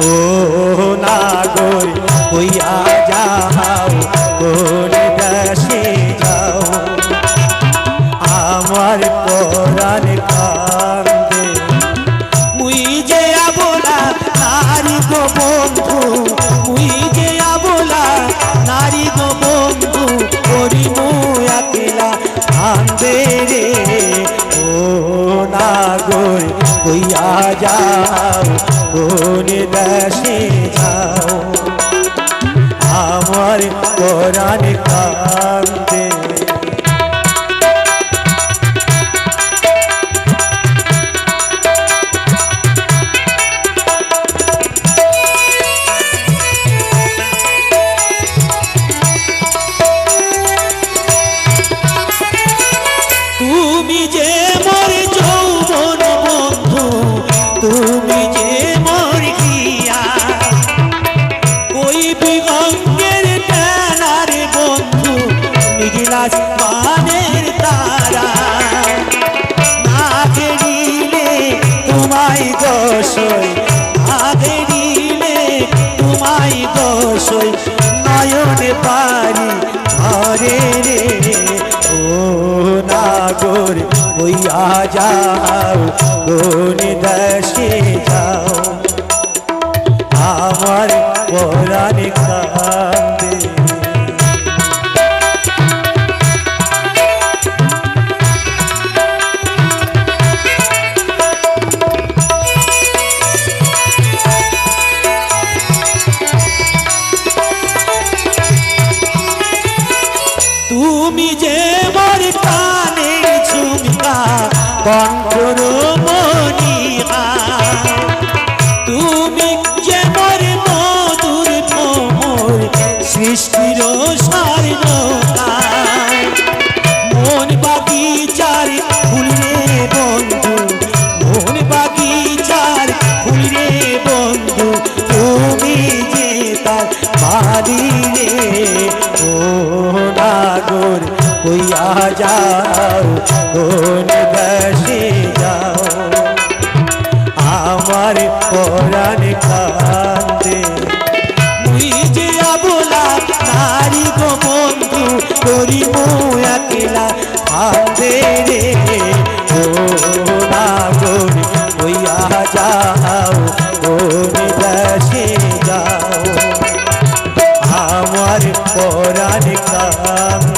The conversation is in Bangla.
ও নাগর হইয়া যাও কোন দেশে যাও আমার পরাণ কান্দে মুই যে আবলা নারী গো বন্ধু মুই যে আবলা নারী গো বন্ধু করি মুই একলা কান্দে রে ও নাগর হইয়া যাও কোন দেশে যাও আমার পরাণ কান্দে তুমি যে মোর যৌবন বন্ধু তুমি যে মোর কিয়া ওই বিগঙ্গের টানার বন্ধু নিগিলাস পানের তারা না গেড়িলে তোমায় দোষই না গেড়িলে তোমায় দোষই নয়নে পারি ঘরে রে ও নাগর হইয়া যাও কোন দেশে যাও আমার পরাণ কান্দে তুমি যে মোর কানের ঝুমকা কণ্ঠর মনিহা তুমি যে মোর মধুর ভ্রমর সৃষ্টির স্বর্ণকা মন বাগিচার ফুল রে বন্ধু মন বাগিচার ফুল রে বন্ধু তুমি যে তার মালি রে ও নাগর হইয়া যাও কোন দেশে যাও আমার পরাণ কান্দে মুই যে আবলা নারী গো বন্ধু করি মুই একলা কান্দে রে ও নাগর হইয়া যাও কোন দেশে যাও আমার পরাণ কান্দে